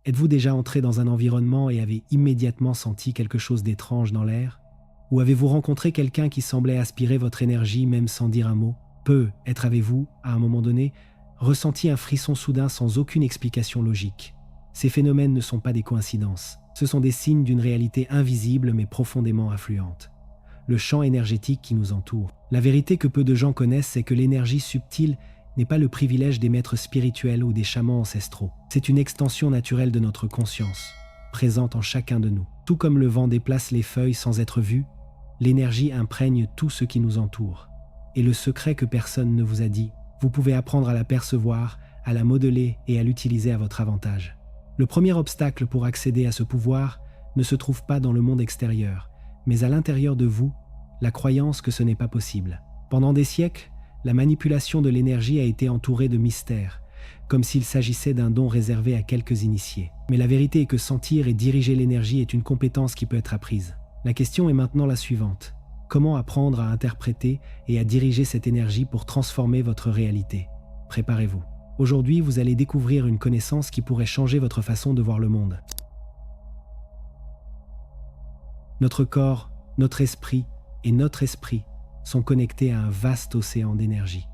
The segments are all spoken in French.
Êtes-vous déjà entré dans un environnement et avez immédiatement senti quelque chose d'étrange dans l'air? Ou avez-vous rencontré quelqu'un qui semblait aspirer votre énergie même sans dire un mot? Peut-être avez-vous, à un moment donné, ressenti un frisson soudain sans aucune explication logique. Ces phénomènes ne sont pas des coïncidences. Ce sont des signes d'une réalité invisible mais profondément influente. Le champ énergétique qui nous entoure. La vérité que peu de gens connaissent, c'est que l'énergie subtile n'est pas le privilège des maîtres spirituels ou des chamans ancestraux. C'est une extension naturelle de notre conscience, présente en chacun de nous. Tout comme le vent déplace les feuilles sans être vu, l'énergie imprègne tout ce qui nous entoure. Et le secret que personne ne vous a dit, vous pouvez apprendre à la percevoir, à la modeler et à l'utiliser à votre avantage. Le premier obstacle pour accéder à ce pouvoir ne se trouve pas dans le monde extérieur, mais à l'intérieur de vous, la croyance que ce n'est pas possible. Pendant des siècles, la manipulation de l'énergie a été entourée de mystères, comme s'il s'agissait d'un don réservé à quelques initiés. Mais la vérité est que sentir et diriger l'énergie est une compétence qui peut être apprise. La question est maintenant la suivante. Comment apprendre à interpréter et à diriger cette énergie pour transformer votre réalité? Préparez-vous. Aujourd'hui, vous allez découvrir une connaissance qui pourrait changer votre façon de voir le monde. Notre corps, notre esprit et notre esprit sont connectés à un vaste océan d'énergie.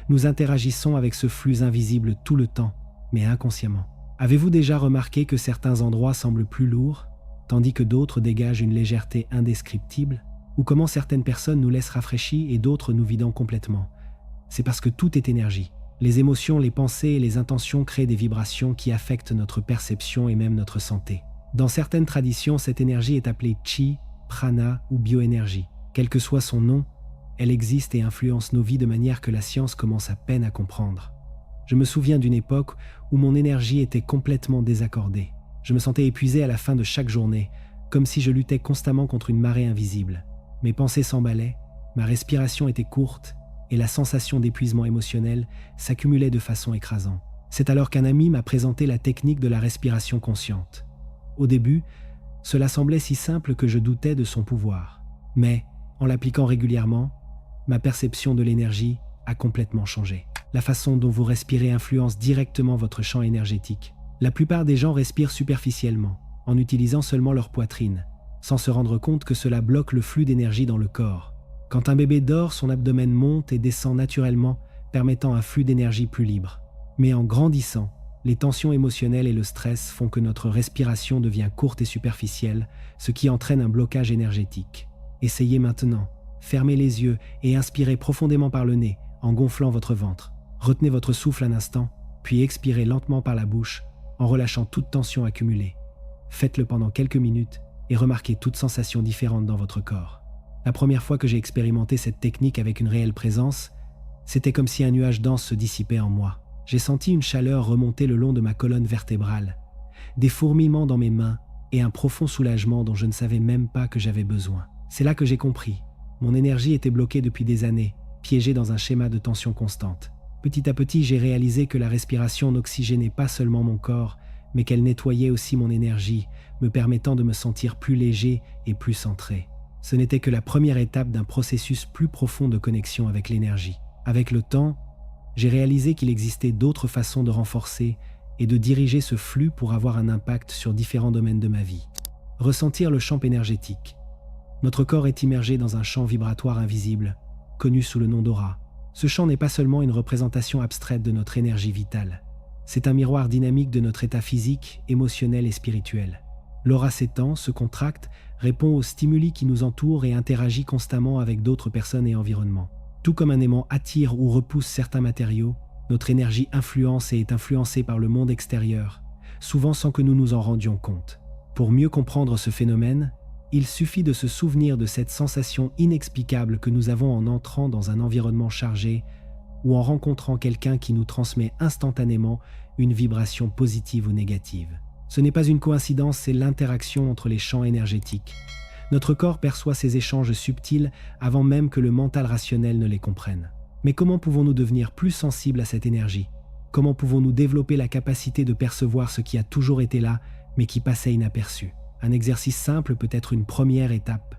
Nous interagissons avec ce flux invisible tout le temps, mais inconsciemment. Avez-vous déjà remarqué que certains endroits semblent plus lourds, tandis que d'autres dégagent une légèreté indescriptible? Ou comment certaines personnes nous laissent rafraîchis et d'autres nous vidant complètement? C'est parce que tout est énergie. Les émotions, les pensées et les intentions créent des vibrations qui affectent notre perception et même notre santé. Dans certaines traditions, cette énergie est appelée chi, prana ou bioénergie. Quel que soit son nom, elle existe et influence nos vies de manière que la science commence à peine à comprendre. Je me souviens d'une époque où mon énergie était complètement désaccordée. Je me sentais épuisé à la fin de chaque journée, comme si je luttais constamment contre une marée invisible. Mes pensées s'emballaient, ma respiration était courte et la sensation d'épuisement émotionnel s'accumulait de façon écrasante. C'est alors qu'un ami m'a présenté la technique de la respiration consciente. Au début, cela semblait si simple que je doutais de son pouvoir. Mais, en l'appliquant régulièrement, ma perception de l'énergie a complètement changé. La façon dont vous respirez influence directement votre champ énergétique. La plupart des gens respirent superficiellement, en utilisant seulement leur poitrine, sans se rendre compte que cela bloque le flux d'énergie dans le corps. Quand un bébé dort, son abdomen monte et descend naturellement, permettant un flux d'énergie plus libre. Mais en grandissant, les tensions émotionnelles et le stress font que notre respiration devient courte et superficielle, ce qui entraîne un blocage énergétique. Essayez maintenant. Fermez les yeux et inspirez profondément par le nez, en gonflant votre ventre. Retenez votre souffle un instant, puis expirez lentement par la bouche, en relâchant toute tension accumulée. Faites-le pendant quelques minutes et remarquez toute sensation différente dans votre corps. La première fois que j'ai expérimenté cette technique avec une réelle présence, c'était comme si un nuage dense se dissipait en moi. J'ai senti une chaleur remonter le long de ma colonne vertébrale, des fourmillements dans mes mains et un profond soulagement dont je ne savais même pas que j'avais besoin. C'est là que j'ai compris. Mon énergie était bloquée depuis des années, piégée dans un schéma de tension constante. Petit à petit, j'ai réalisé que la respiration n'oxygénait pas seulement mon corps, mais qu'elle nettoyait aussi mon énergie, me permettant de me sentir plus léger et plus centré. Ce n'était que la première étape d'un processus plus profond de connexion avec l'énergie. Avec le temps, j'ai réalisé qu'il existait d'autres façons de renforcer et de diriger ce flux pour avoir un impact sur différents domaines de ma vie. Ressentir le champ énergétique. Notre corps est immergé dans un champ vibratoire invisible, connu sous le nom d'aura. Ce champ n'est pas seulement une représentation abstraite de notre énergie vitale. C'est un miroir dynamique de notre état physique, émotionnel et spirituel. L'aura s'étend, se contracte, répond aux stimuli qui nous entourent et interagit constamment avec d'autres personnes et environnements. Tout comme un aimant attire ou repousse certains matériaux, notre énergie influence et est influencée par le monde extérieur, souvent sans que nous nous en rendions compte. Pour mieux comprendre ce phénomène, il suffit de se souvenir de cette sensation inexplicable que nous avons en entrant dans un environnement chargé ou en rencontrant quelqu'un qui nous transmet instantanément une vibration positive ou négative. Ce n'est pas une coïncidence, c'est l'interaction entre les champs énergétiques. Notre corps perçoit ces échanges subtils avant même que le mental rationnel ne les comprenne. Mais comment pouvons-nous devenir plus sensibles à cette énergie? Comment pouvons-nous développer la capacité de percevoir ce qui a toujours été là, mais qui passait inaperçu? Un exercice simple peut être une première étape.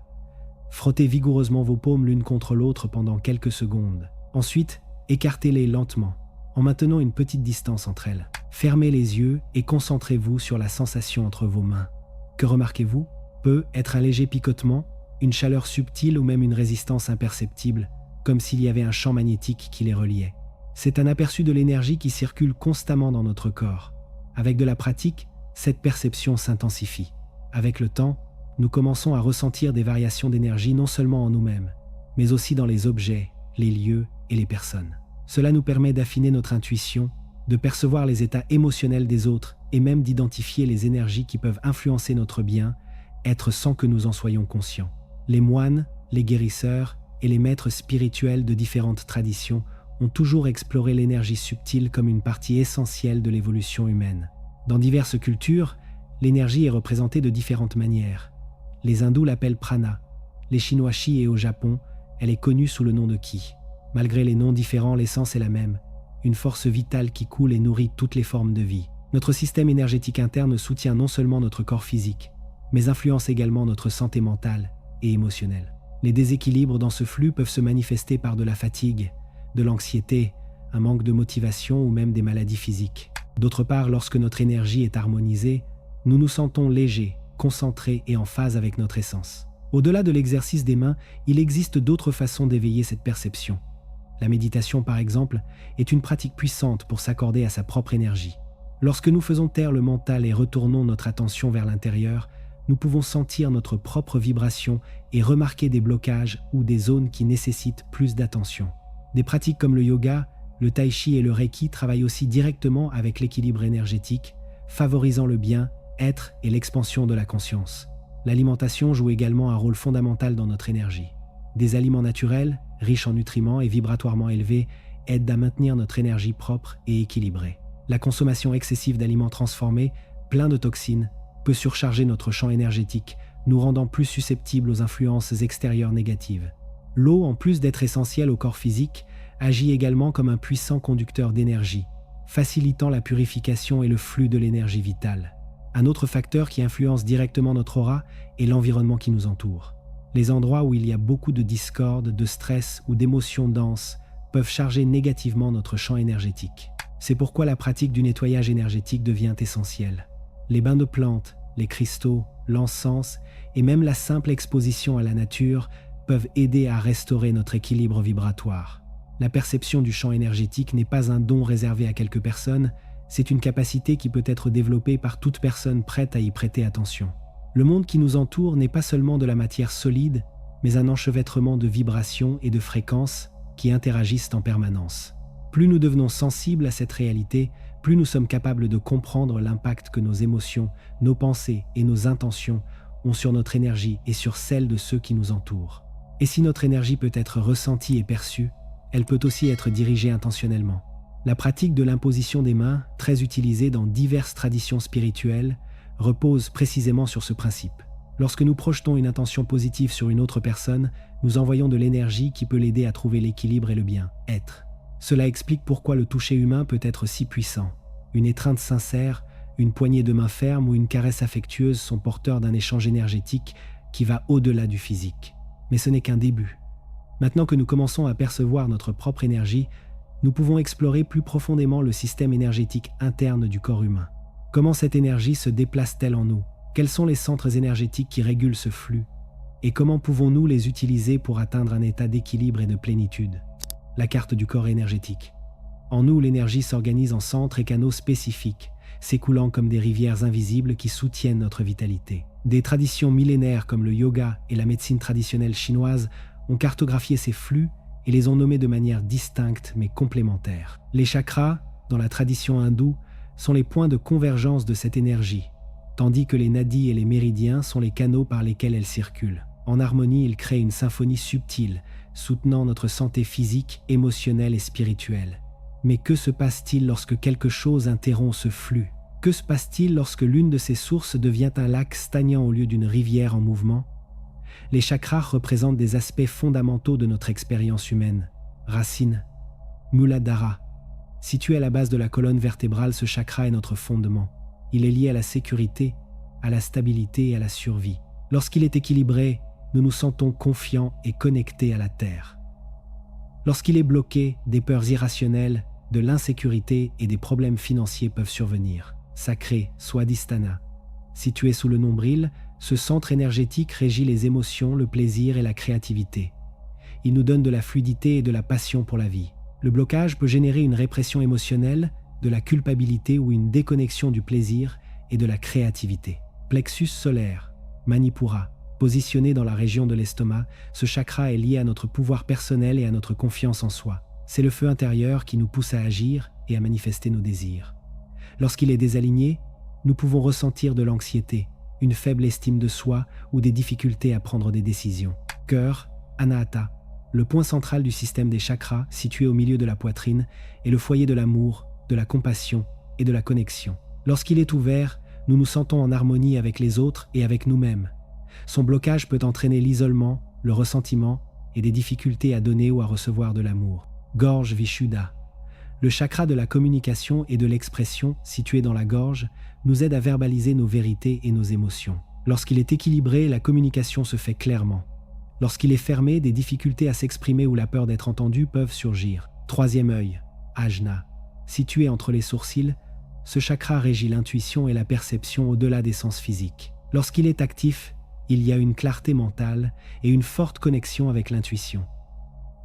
Frottez vigoureusement vos paumes l'une contre l'autre pendant quelques secondes. Ensuite, écartez-les lentement, en maintenant une petite distance entre elles. Fermez les yeux et concentrez-vous sur la sensation entre vos mains. Que remarquez-vous? Peut être un léger picotement, une chaleur subtile ou même une résistance imperceptible, comme s'il y avait un champ magnétique qui les reliait. C'est un aperçu de l'énergie qui circule constamment dans notre corps. Avec de la pratique, cette perception s'intensifie. Avec le temps, nous commençons à ressentir des variations d'énergie non seulement en nous-mêmes, mais aussi dans les objets, les lieux et les personnes. Cela nous permet d'affiner notre intuition, de percevoir les états émotionnels des autres et même d'identifier les énergies qui peuvent influencer notre bien-être sans que nous en soyons conscients. Les moines, les guérisseurs et les maîtres spirituels de différentes traditions ont toujours exploré l'énergie subtile comme une partie essentielle de l'évolution humaine. Dans diverses cultures, l'énergie est représentée de différentes manières. Les hindous l'appellent prana, les chinois chi et au Japon, elle est connue sous le nom de ki. Malgré les noms différents, l'essence est la même, une force vitale qui coule et nourrit toutes les formes de vie. Notre système énergétique interne soutient non seulement notre corps physique, mais influence également notre santé mentale et émotionnelle. Les déséquilibres dans ce flux peuvent se manifester par de la fatigue, de l'anxiété, un manque de motivation ou même des maladies physiques. D'autre part, lorsque notre énergie est harmonisée, nous nous sentons légers, concentrés et en phase avec notre essence. Au-delà de l'exercice des mains, il existe d'autres façons d'éveiller cette perception. La méditation, par exemple, est une pratique puissante pour s'accorder à sa propre énergie. Lorsque nous faisons taire le mental et retournons notre attention vers l'intérieur, nous pouvons sentir notre propre vibration et remarquer des blocages ou des zones qui nécessitent plus d'attention. Des pratiques comme le yoga, le tai chi et le reiki travaillent aussi directement avec l'équilibre énergétique, favorisant le bien-être et l'expansion de la conscience. L'alimentation joue également un rôle fondamental dans notre énergie. Des aliments naturels, riches en nutriments et vibratoirement élevés, aident à maintenir notre énergie propre et équilibrée. La consommation excessive d'aliments transformés, pleins de toxines, peut surcharger notre champ énergétique, nous rendant plus susceptibles aux influences extérieures négatives. L'eau, en plus d'être essentielle au corps physique, agit également comme un puissant conducteur d'énergie, facilitant la purification et le flux de l'énergie vitale. Un autre facteur qui influence directement notre aura est l'environnement qui nous entoure. Les endroits où il y a beaucoup de discorde, de stress ou d'émotions denses peuvent charger négativement notre champ énergétique. C'est pourquoi la pratique du nettoyage énergétique devient essentielle. Les bains de plantes, les cristaux, l'encens et même la simple exposition à la nature peuvent aider à restaurer notre équilibre vibratoire. La perception du champ énergétique n'est pas un don réservé à quelques personnes, c'est une capacité qui peut être développée par toute personne prête à y prêter attention. Le monde qui nous entoure n'est pas seulement de la matière solide, mais un enchevêtrement de vibrations et de fréquences qui interagissent en permanence. Plus nous devenons sensibles à cette réalité, plus nous sommes capables de comprendre l'impact que nos émotions, nos pensées et nos intentions ont sur notre énergie et sur celle de ceux qui nous entourent. Et si notre énergie peut être ressentie et perçue, elle peut aussi être dirigée intentionnellement. La pratique de l'imposition des mains, très utilisée dans diverses traditions spirituelles, repose précisément sur ce principe. Lorsque nous projetons une intention positive sur une autre personne, nous envoyons de l'énergie qui peut l'aider à trouver l'équilibre et le bien-être. Cela explique pourquoi le toucher humain peut être si puissant. Une étreinte sincère, une poignée de main ferme ou une caresse affectueuse sont porteurs d'un échange énergétique qui va au-delà du physique. Mais ce n'est qu'un début. Maintenant que nous commençons à percevoir notre propre énergie, nous pouvons explorer plus profondément le système énergétique interne du corps humain. Comment cette énergie se déplace-t-elle en nous? Quels sont les centres énergétiques qui régulent ce flux? Et comment pouvons-nous les utiliser pour atteindre un état d'équilibre et de plénitude? La carte du corps énergétique. En nous, l'énergie s'organise en centres et canaux spécifiques, s'écoulant comme des rivières invisibles qui soutiennent notre vitalité. Des traditions millénaires comme le yoga et la médecine traditionnelle chinoise ont cartographié ces flux et les ont nommés de manière distincte mais complémentaire. Les chakras, dans la tradition hindoue, sont les points de convergence de cette énergie, tandis que les nadis et les méridiens sont les canaux par lesquels elle circule. En harmonie, ils créent une symphonie subtile, soutenant notre santé physique, émotionnelle et spirituelle. Mais que se passe-t-il lorsque quelque chose interrompt ce flux? Que se passe-t-il lorsque l'une de ces sources devient un lac stagnant au lieu d'une rivière en mouvement? Les chakras représentent des aspects fondamentaux de notre expérience humaine. Racine, Muladhara. Situé à la base de la colonne vertébrale, ce chakra est notre fondement. Il est lié à la sécurité, à la stabilité et à la survie. Lorsqu'il est équilibré, nous nous sentons confiants et connectés à la Terre. Lorsqu'il est bloqué, des peurs irrationnelles, de l'insécurité et des problèmes financiers peuvent survenir. Sacré, Swadhisthana. Situé sous le nombril, ce centre énergétique régit les émotions, le plaisir et la créativité. Il nous donne de la fluidité et de la passion pour la vie. Le blocage peut générer une répression émotionnelle, de la culpabilité ou une déconnexion du plaisir et de la créativité. Plexus solaire, Manipura. Positionné dans la région de l'estomac, ce chakra est lié à notre pouvoir personnel et à notre confiance en soi. C'est le feu intérieur qui nous pousse à agir et à manifester nos désirs. Lorsqu'il est désaligné, nous pouvons ressentir de l'anxiété, une faible estime de soi ou des difficultés à prendre des décisions. Cœur, Anahata, le point central du système des chakras, situé au milieu de la poitrine, est le foyer de l'amour, de la compassion et de la connexion. Lorsqu'il est ouvert, nous nous sentons en harmonie avec les autres et avec nous-mêmes. Son blocage peut entraîner l'isolement, le ressentiment et des difficultés à donner ou à recevoir de l'amour. Gorge Vishuddha. Le chakra de la communication et de l'expression, situé dans la gorge, nous aide à verbaliser nos vérités et nos émotions. Lorsqu'il est équilibré, la communication se fait clairement. Lorsqu'il est fermé, des difficultés à s'exprimer ou la peur d'être entendu peuvent surgir. Troisième œil, Ajna. Situé entre les sourcils, ce chakra régit l'intuition et la perception au-delà des sens physiques. Lorsqu'il est actif, il y a une clarté mentale et une forte connexion avec l'intuition.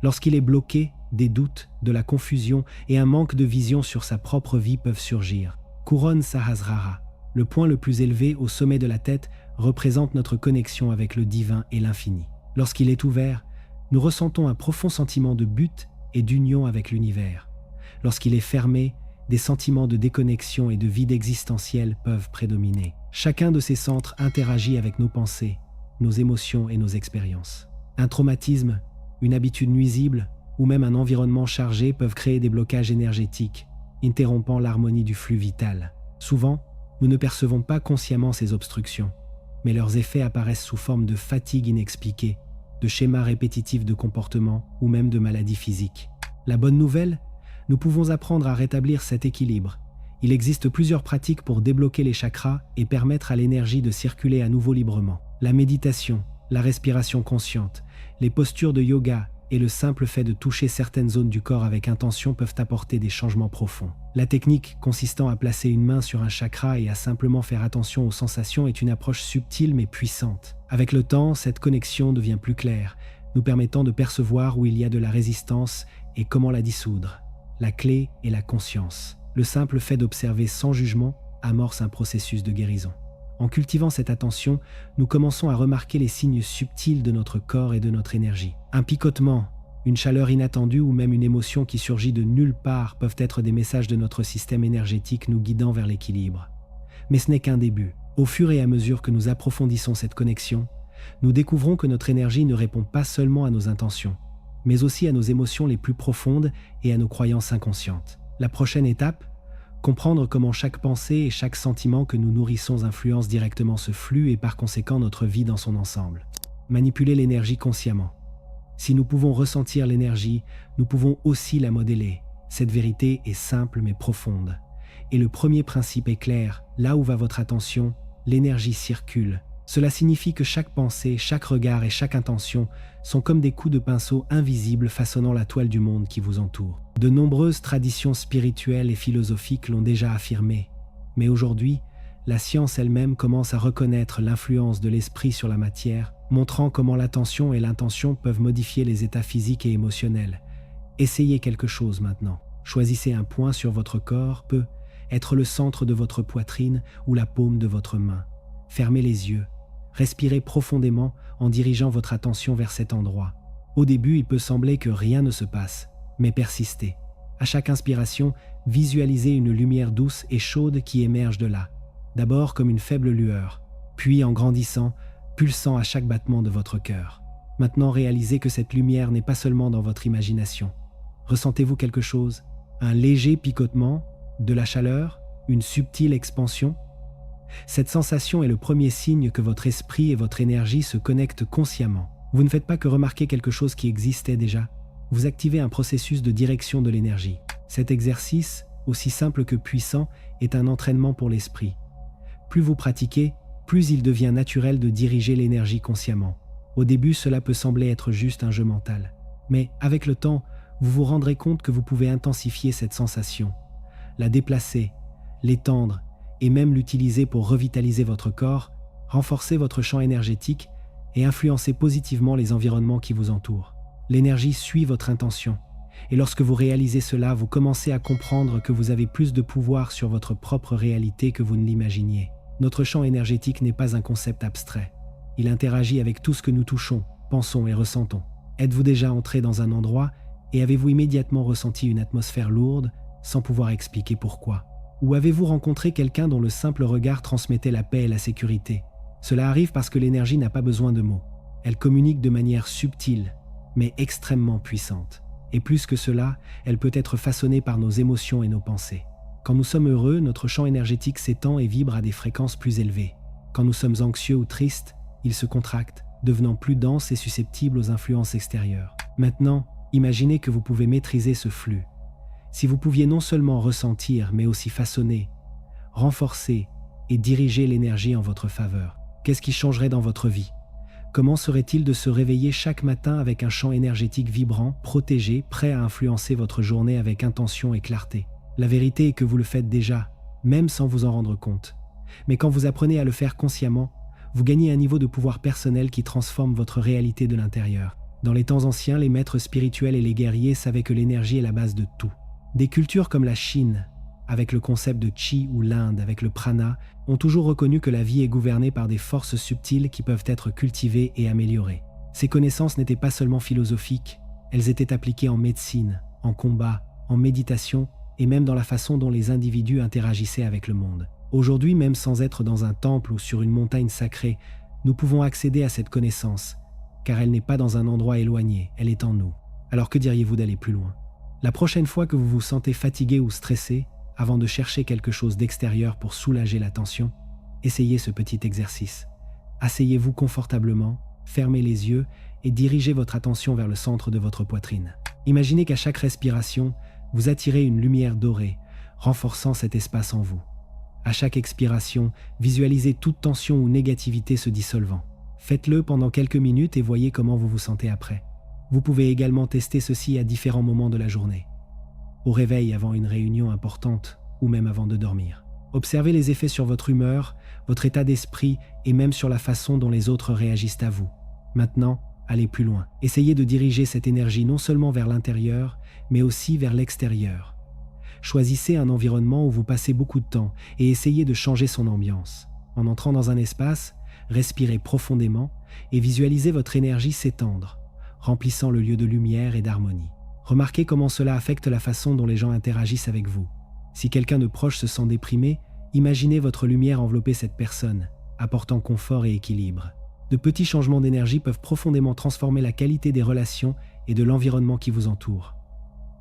Lorsqu'il est bloqué, des doutes, de la confusion et un manque de vision sur sa propre vie peuvent surgir. Couronne Sahasrara, le point le plus élevé au sommet de la tête, représente notre connexion avec le divin et l'infini. Lorsqu'il est ouvert, nous ressentons un profond sentiment de but et d'union avec l'univers. Lorsqu'il est fermé, des sentiments de déconnexion et de vide existentiel peuvent prédominer. Chacun de ces centres interagit avec nos pensées, nos émotions et nos expériences. Un traumatisme, une habitude nuisible ou même un environnement chargé peuvent créer des blocages énergétiques, interrompant l'harmonie du flux vital. Souvent, nous ne percevons pas consciemment ces obstructions, mais leurs effets apparaissent sous forme de fatigue inexpliquée, de schémas répétitifs de comportement ou même de maladies physiques. La bonne nouvelle, nous pouvons apprendre à rétablir cet équilibre. Il existe plusieurs pratiques pour débloquer les chakras et permettre à l'énergie de circuler à nouveau librement. La méditation, la respiration consciente, les postures de yoga et le simple fait de toucher certaines zones du corps avec intention peuvent apporter des changements profonds. La technique consistant à placer une main sur un chakra et à simplement faire attention aux sensations est une approche subtile mais puissante. Avec le temps, cette connexion devient plus claire, nous permettant de percevoir où il y a de la résistance et comment la dissoudre. La clé est la conscience. Le simple fait d'observer sans jugement amorce un processus de guérison. En cultivant cette attention, nous commençons à remarquer les signes subtils de notre corps et de notre énergie. Un picotement, une chaleur inattendue ou même une émotion qui surgit de nulle part peuvent être des messages de notre système énergétique nous guidant vers l'équilibre. Mais ce n'est qu'un début. Au fur et à mesure que nous approfondissons cette connexion, nous découvrons que notre énergie ne répond pas seulement à nos intentions, mais aussi à nos émotions les plus profondes et à nos croyances inconscientes. La prochaine étape, comprendre comment chaque pensée et chaque sentiment que nous nourrissons influence directement ce flux et par conséquent notre vie dans son ensemble. Manipuler l'énergie consciemment. Si nous pouvons ressentir l'énergie, nous pouvons aussi la modeler. Cette vérité est simple mais profonde. Et le premier principe est clair, là où va votre attention, l'énergie circule. Cela signifie que chaque pensée, chaque regard et chaque intention sont comme des coups de pinceau invisibles façonnant la toile du monde qui vous entoure. De nombreuses traditions spirituelles et philosophiques l'ont déjà affirmé, mais aujourd'hui, la science elle-même commence à reconnaître l'influence de l'esprit sur la matière, montrant comment l'attention et l'intention peuvent modifier les états physiques et émotionnels. Essayez quelque chose maintenant. Choisissez un point sur votre corps, peut être le centre de votre poitrine ou la paume de votre main. Fermez les yeux. Respirez profondément en dirigeant votre attention vers cet endroit. Au début, il peut sembler que rien ne se passe, mais persistez. À chaque inspiration, visualisez une lumière douce et chaude qui émerge de là. D'abord comme une faible lueur, puis en grandissant, pulsant à chaque battement de votre cœur. Maintenant, réalisez que cette lumière n'est pas seulement dans votre imagination. Ressentez-vous quelque chose? Un léger picotement? De la chaleur? Une subtile expansion? Cette sensation est le premier signe que votre esprit et votre énergie se connectent consciemment. Vous ne faites pas que remarquer quelque chose qui existait déjà. Vous activez un processus de direction de l'énergie. Cet exercice, aussi simple que puissant, est un entraînement pour l'esprit. Plus vous pratiquez, plus il devient naturel de diriger l'énergie consciemment. Au début, cela peut sembler être juste un jeu mental. Mais avec le temps, vous vous rendrez compte que vous pouvez intensifier cette sensation, la déplacer, l'étendre et même l'utiliser pour revitaliser votre corps, renforcer votre champ énergétique et influencer positivement les environnements qui vous entourent. L'énergie suit votre intention, et lorsque vous réalisez cela, vous commencez à comprendre que vous avez plus de pouvoir sur votre propre réalité que vous ne l'imaginiez. Notre champ énergétique n'est pas un concept abstrait. Il interagit avec tout ce que nous touchons, pensons et ressentons. Êtes-vous déjà entré dans un endroit et avez-vous immédiatement ressenti une atmosphère lourde sans pouvoir expliquer pourquoi? Ou avez-vous rencontré quelqu'un dont le simple regard transmettait la paix et la sécurité? Cela arrive parce que l'énergie n'a pas besoin de mots. Elle communique de manière subtile, mais extrêmement puissante. Et plus que cela, elle peut être façonnée par nos émotions et nos pensées. Quand nous sommes heureux, notre champ énergétique s'étend et vibre à des fréquences plus élevées. Quand nous sommes anxieux ou tristes, il se contracte, devenant plus dense et susceptible aux influences extérieures. Maintenant, imaginez que vous pouvez maîtriser ce flux. Si vous pouviez non seulement ressentir, mais aussi façonner, renforcer et diriger l'énergie en votre faveur, qu'est-ce qui changerait dans votre vie? Comment serait-il de se réveiller chaque matin avec un champ énergétique vibrant, protégé, prêt à influencer votre journée avec intention et clarté? La vérité est que vous le faites déjà, même sans vous en rendre compte. Mais quand vous apprenez à le faire consciemment, vous gagnez un niveau de pouvoir personnel qui transforme votre réalité de l'intérieur. Dans les temps anciens, les maîtres spirituels et les guerriers savaient que l'énergie est la base de tout. Des cultures comme la Chine, avec le concept de Qi, ou l'Inde avec le prana, ont toujours reconnu que la vie est gouvernée par des forces subtiles qui peuvent être cultivées et améliorées. Ces connaissances n'étaient pas seulement philosophiques, elles étaient appliquées en médecine, en combat, en méditation et même dans la façon dont les individus interagissaient avec le monde. Aujourd'hui, même sans être dans un temple ou sur une montagne sacrée, nous pouvons accéder à cette connaissance, car elle n'est pas dans un endroit éloigné, elle est en nous. Alors que diriez-vous d'aller plus loin? La prochaine fois que vous vous sentez fatigué ou stressé, avant de chercher quelque chose d'extérieur pour soulager la tension, essayez ce petit exercice. Asseyez-vous confortablement, fermez les yeux et dirigez votre attention vers le centre de votre poitrine. Imaginez qu'à chaque respiration, vous attirez une lumière dorée, renforçant cet espace en vous. À chaque expiration, visualisez toute tension ou négativité se dissolvant. Faites-le pendant quelques minutes et voyez comment vous vous sentez après. Vous pouvez également tester ceci à différents moments de la journée. Au réveil avant une réunion importante ou même avant de dormir. Observez les effets sur votre humeur, votre état d'esprit et même sur la façon dont les autres réagissent à vous. Maintenant, allez plus loin. Essayez de diriger cette énergie non seulement vers l'intérieur, mais aussi vers l'extérieur. Choisissez un environnement où vous passez beaucoup de temps et essayez de changer son ambiance. En entrant dans un espace, respirez profondément et visualisez votre énergie s'étendre, remplissant le lieu de lumière et d'harmonie. Remarquez comment cela affecte la façon dont les gens interagissent avec vous. Si quelqu'un de proche se sent déprimé, imaginez votre lumière envelopper cette personne, apportant confort et équilibre. De petits changements d'énergie peuvent profondément transformer la qualité des relations et de l'environnement qui vous entoure.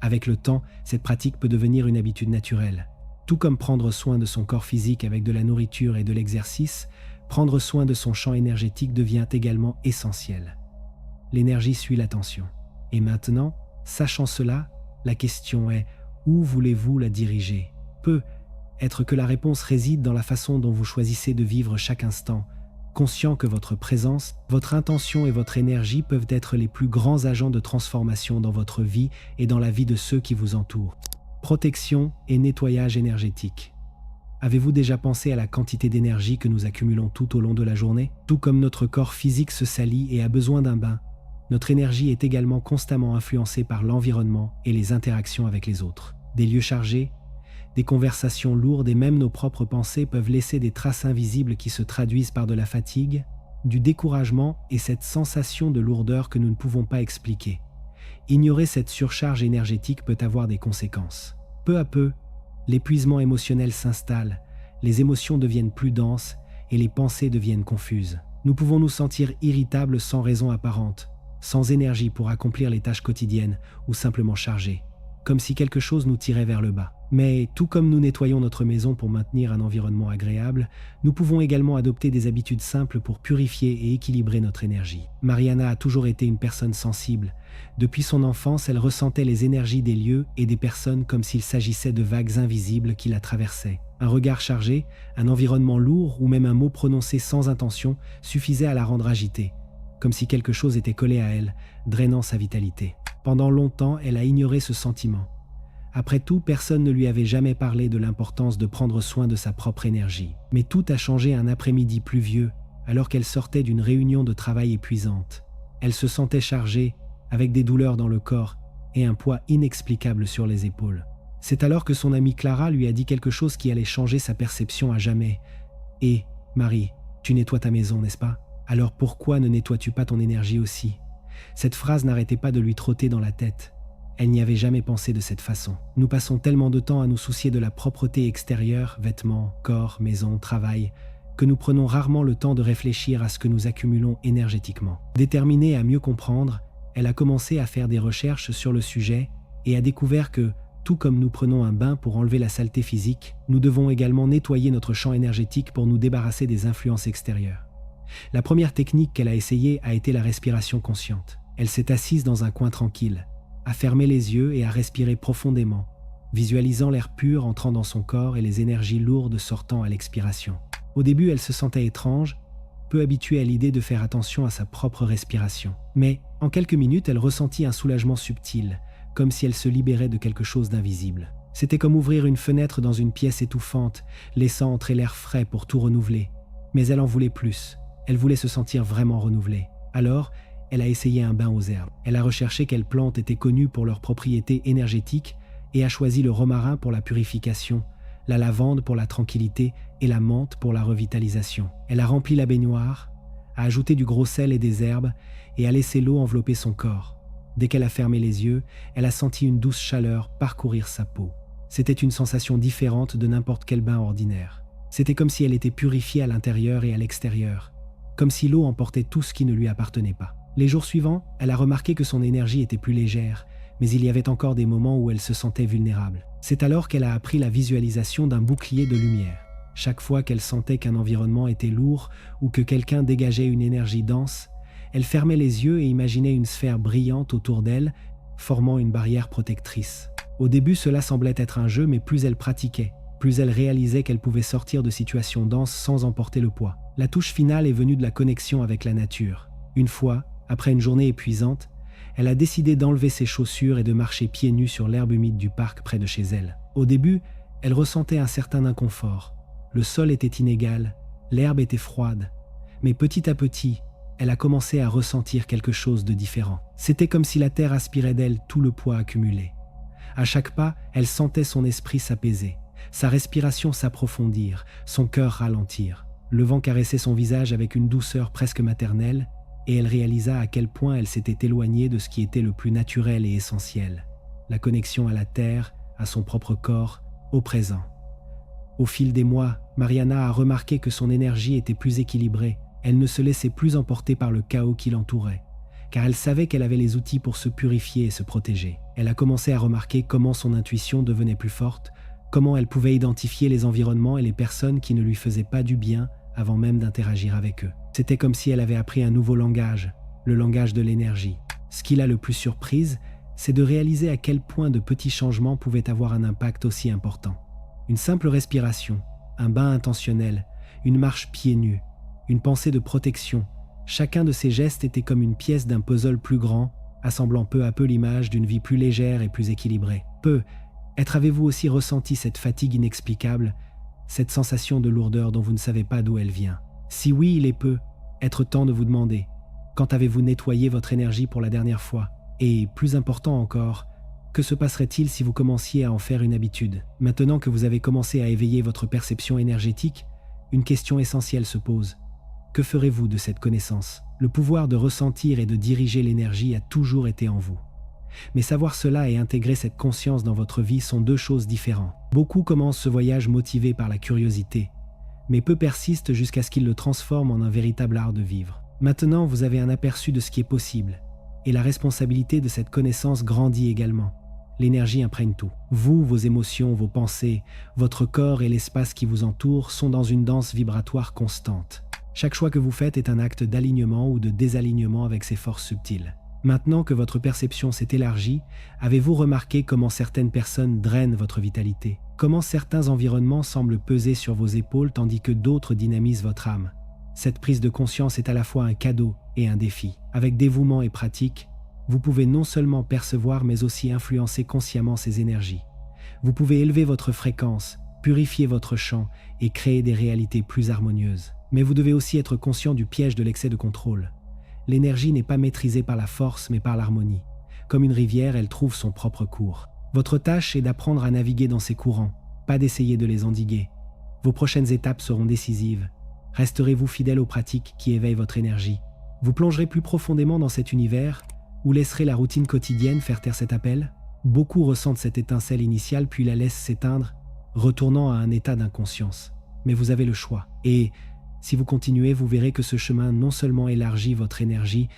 Avec le temps, cette pratique peut devenir une habitude naturelle. Tout comme prendre soin de son corps physique avec de la nourriture et de l'exercice, prendre soin de son champ énergétique devient également essentiel. L'énergie suit l'attention. Et maintenant, sachant cela, la question est « où voulez-vous la diriger ?» Peut être que la réponse réside dans la façon dont vous choisissez de vivre chaque instant, conscient que votre présence, votre intention et votre énergie peuvent être les plus grands agents de transformation dans votre vie et dans la vie de ceux qui vous entourent. Protection et nettoyage énergétique. Avez-vous déjà pensé à la quantité d'énergie que nous accumulons tout au long de la journée? Tout comme notre corps physique se salit et a besoin d'un bain, notre énergie est également constamment influencée par l'environnement et les interactions avec les autres. Des lieux chargés, des conversations lourdes et même nos propres pensées peuvent laisser des traces invisibles qui se traduisent par de la fatigue, du découragement et cette sensation de lourdeur que nous ne pouvons pas expliquer. Ignorer cette surcharge énergétique peut avoir des conséquences. Peu à peu, l'épuisement émotionnel s'installe, les émotions deviennent plus denses et les pensées deviennent confuses. Nous pouvons nous sentir irritables sans raison apparente, sans énergie pour accomplir les tâches quotidiennes ou simplement chargés, comme si quelque chose nous tirait vers le bas. Mais tout comme nous nettoyons notre maison pour maintenir un environnement agréable, nous pouvons également adopter des habitudes simples pour purifier et équilibrer notre énergie. Mariana a toujours été une personne sensible. Depuis son enfance, elle ressentait les énergies des lieux et des personnes comme s'il s'agissait de vagues invisibles qui la traversaient. Un regard chargé, un environnement lourd ou même un mot prononcé sans intention suffisait à la rendre agitée, comme si quelque chose était collé à elle, drainant sa vitalité. Pendant longtemps, elle a ignoré ce sentiment. Après tout, personne ne lui avait jamais parlé de l'importance de prendre soin de sa propre énergie. Mais tout a changé un après-midi pluvieux, alors qu'elle sortait d'une réunion de travail épuisante. Elle se sentait chargée, avec des douleurs dans le corps et un poids inexplicable sur les épaules. C'est alors que son amie Clara lui a dit quelque chose qui allait changer sa perception à jamais. « Et, Marie, tu nettoies ta maison, n'est-ce pas? Alors pourquoi ne nettoies-tu pas ton énergie aussi ?» Cette phrase n'arrêtait pas de lui trotter dans la tête. Elle n'y avait jamais pensé de cette façon. Nous passons tellement de temps à nous soucier de la propreté extérieure, vêtements, corps, maison, travail, que nous prenons rarement le temps de réfléchir à ce que nous accumulons énergétiquement. Déterminée à mieux comprendre, elle a commencé à faire des recherches sur le sujet et a découvert que, tout comme nous prenons un bain pour enlever la saleté physique, nous devons également nettoyer notre champ énergétique pour nous débarrasser des influences extérieures. La première technique qu'elle a essayée a été la respiration consciente. Elle s'est assise dans un coin tranquille, a fermé les yeux et a respiré profondément, visualisant l'air pur entrant dans son corps et les énergies lourdes sortant à l'expiration. Au début, elle se sentait étrange, peu habituée à l'idée de faire attention à sa propre respiration. Mais, en quelques minutes, elle ressentit un soulagement subtil, comme si elle se libérait de quelque chose d'invisible. C'était comme ouvrir une fenêtre dans une pièce étouffante, laissant entrer l'air frais pour tout renouveler. Mais elle en voulait plus. Elle voulait se sentir vraiment renouvelée. Alors, elle a essayé un bain aux herbes. Elle a recherché quelles plantes étaient connues pour leurs propriétés énergétiques et a choisi le romarin pour la purification, la lavande pour la tranquillité et la menthe pour la revitalisation. Elle a rempli la baignoire, a ajouté du gros sel et des herbes et a laissé l'eau envelopper son corps. Dès qu'elle a fermé les yeux, elle a senti une douce chaleur parcourir sa peau. C'était une sensation différente de n'importe quel bain ordinaire. C'était comme si elle était purifiée à l'intérieur et à l'extérieur, comme si l'eau emportait tout ce qui ne lui appartenait pas. Les jours suivants, elle a remarqué que son énergie était plus légère, mais il y avait encore des moments où elle se sentait vulnérable. C'est alors qu'elle a appris la visualisation d'un bouclier de lumière. Chaque fois qu'elle sentait qu'un environnement était lourd ou que quelqu'un dégageait une énergie dense, elle fermait les yeux et imaginait une sphère brillante autour d'elle, formant une barrière protectrice. Au début, cela semblait être un jeu, mais plus elle pratiquait, plus elle réalisait qu'elle pouvait sortir de situations denses sans emporter le poids. La touche finale est venue de la connexion avec la nature. Une fois, après une journée épuisante, elle a décidé d'enlever ses chaussures et de marcher pieds nus sur l'herbe humide du parc près de chez elle. Au début, elle ressentait un certain inconfort. Le sol était inégal, l'herbe était froide, mais petit à petit, elle a commencé à ressentir quelque chose de différent. C'était comme si la terre aspirait d'elle tout le poids accumulé. À chaque pas, elle sentait son esprit s'apaiser, sa respiration s'approfondir, son cœur ralentir. Le vent caressait son visage avec une douceur presque maternelle, et elle réalisa à quel point elle s'était éloignée de ce qui était le plus naturel et essentiel, la connexion à la terre, à son propre corps, au présent. Au fil des mois, Mariana a remarqué que son énergie était plus équilibrée. Elle ne se laissait plus emporter par le chaos qui l'entourait, car elle savait qu'elle avait les outils pour se purifier et se protéger. Elle a commencé à remarquer comment son intuition devenait plus forte, comment elle pouvait identifier les environnements et les personnes qui ne lui faisaient pas du bien avant même d'interagir avec eux. C'était comme si elle avait appris un nouveau langage, le langage de l'énergie. Ce qui l'a le plus surprise, c'est de réaliser à quel point de petits changements pouvaient avoir un impact aussi important. Une simple respiration, un bain intentionnel, une marche pieds nus, une pensée de protection. Chacun de ces gestes était comme une pièce d'un puzzle plus grand, assemblant peu à peu l'image d'une vie plus légère et plus équilibrée. Avez-vous aussi ressenti cette fatigue inexplicable, cette sensation de lourdeur dont vous ne savez pas d'où elle vient? Si oui, il est être temps de vous demander, quand avez-vous nettoyé votre énergie pour la dernière fois? Et, plus important encore, que se passerait-il si vous commenciez à en faire une habitude? Maintenant que vous avez commencé à éveiller votre perception énergétique, une question essentielle se pose. Que ferez-vous de cette connaissance? Le pouvoir de ressentir et de diriger l'énergie a toujours été en vous. Mais savoir cela et intégrer cette conscience dans votre vie sont deux choses différentes. Beaucoup commencent ce voyage motivés par la curiosité, mais peu persistent jusqu'à ce qu'ils le transforment en un véritable art de vivre. Maintenant, vous avez un aperçu de ce qui est possible, et la responsabilité de cette connaissance grandit également. L'énergie imprègne tout. Vous, vos émotions, vos pensées, votre corps et l'espace qui vous entoure sont dans une danse vibratoire constante. Chaque choix que vous faites est un acte d'alignement ou de désalignement avec ces forces subtiles. Maintenant que votre perception s'est élargie, avez-vous remarqué comment certaines personnes drainent votre vitalité? Comment certains environnements semblent peser sur vos épaules tandis que d'autres dynamisent votre âme? Cette prise de conscience est à la fois un cadeau et un défi. Avec dévouement et pratique, vous pouvez non seulement percevoir mais aussi influencer consciemment ces énergies. Vous pouvez élever votre fréquence, purifier votre champ et créer des réalités plus harmonieuses. Mais vous devez aussi être conscient du piège de l'excès de contrôle. L'énergie n'est pas maîtrisée par la force mais par l'harmonie. Comme une rivière, elle trouve son propre cours. Votre tâche est d'apprendre à naviguer dans ces courants, pas d'essayer de les endiguer. Vos prochaines étapes seront décisives. Resterez-vous fidèle aux pratiques qui éveillent votre énergie? Vous plongerez plus profondément dans cet univers ou laisserez la routine quotidienne faire taire cet appel? Beaucoup ressentent cette étincelle initiale puis la laissent s'éteindre, retournant à un état d'inconscience. Mais vous avez le choix. Et si vous continuez, vous verrez que ce chemin non seulement élargit votre énergie,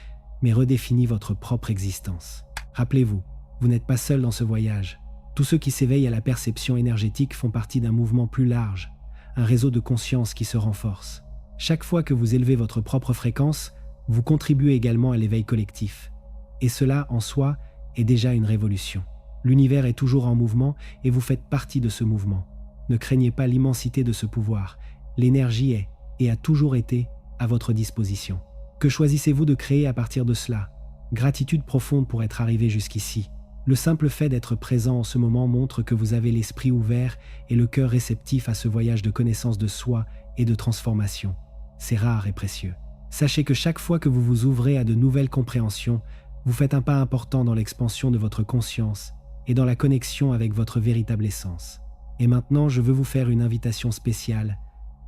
mais redéfinit votre propre existence. Rappelez-vous, vous n'êtes pas seul dans ce voyage. Tous ceux qui s'éveillent à la perception énergétique font partie d'un mouvement plus large, un réseau de conscience qui se renforce. Chaque fois que vous élevez votre propre fréquence, vous contribuez également à l'éveil collectif. Et cela, en soi, est déjà une révolution. L'univers est toujours en mouvement et vous faites partie de ce mouvement. Ne craignez pas l'immensité de ce pouvoir. L'énergie est, et a toujours été, à votre disposition. Que choisissez-vous de créer à partir de cela? Gratitude profonde pour être arrivé jusqu'ici. Le simple fait d'être présent en ce moment montre que vous avez l'esprit ouvert et le cœur réceptif à ce voyage de connaissance de soi et de transformation. C'est rare et précieux. Sachez que chaque fois que vous vous ouvrez à de nouvelles compréhensions, vous faites un pas important dans l'expansion de votre conscience et dans la connexion avec votre véritable essence. Et maintenant, je veux vous faire une invitation spéciale.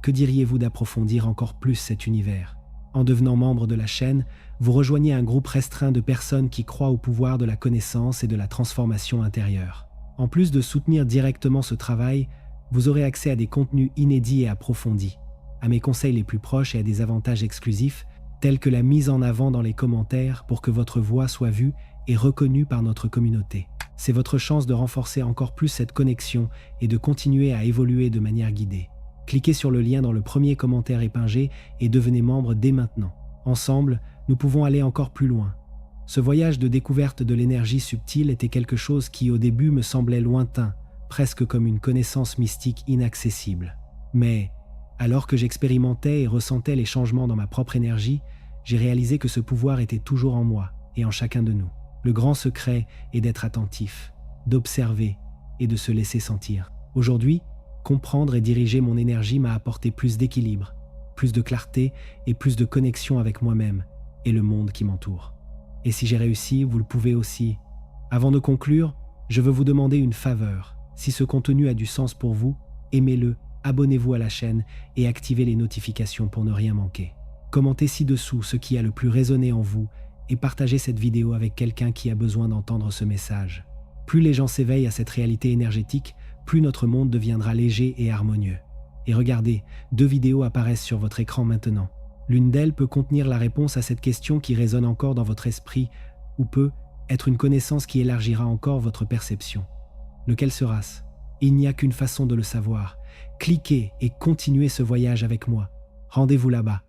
Que diriez-vous d'approfondir encore plus cet univers? En devenant membre de la chaîne, vous rejoignez un groupe restreint de personnes qui croient au pouvoir de la connaissance et de la transformation intérieure. En plus de soutenir directement ce travail, vous aurez accès à des contenus inédits et approfondis, à mes conseils les plus proches et à des avantages exclusifs, tels que la mise en avant dans les commentaires pour que votre voix soit vue et reconnue par notre communauté. C'est votre chance de renforcer encore plus cette connexion et de continuer à évoluer de manière guidée. Cliquez sur le lien dans le premier commentaire épinglé et devenez membre dès maintenant. Ensemble, nous pouvons aller encore plus loin. Ce voyage de découverte de l'énergie subtile était quelque chose qui au début me semblait lointain, presque comme une connaissance mystique inaccessible. Mais, alors que j'expérimentais et ressentais les changements dans ma propre énergie, j'ai réalisé que ce pouvoir était toujours en moi et en chacun de nous. Le grand secret est d'être attentif, d'observer et de se laisser sentir. Aujourd'hui, comprendre et diriger mon énergie m'a apporté plus d'équilibre, plus de clarté et plus de connexion avec moi-même et le monde qui m'entoure. Et si j'ai réussi, vous le pouvez aussi. Avant de conclure, je veux vous demander une faveur. Si ce contenu a du sens pour vous, aimez-le, abonnez-vous à la chaîne et activez les notifications pour ne rien manquer. Commentez ci-dessous ce qui a le plus résonné en vous et partagez cette vidéo avec quelqu'un qui a besoin d'entendre ce message. Plus les gens s'éveillent à cette réalité énergétique, plus notre monde deviendra léger et harmonieux. Et regardez, 2 vidéos apparaissent sur votre écran maintenant. L'une d'elles peut contenir la réponse à cette question qui résonne encore dans votre esprit, ou peut être une connaissance qui élargira encore votre perception. Lequel sera-ce? Il n'y a qu'une façon de le savoir. Cliquez et continuez ce voyage avec moi. Rendez-vous là-bas.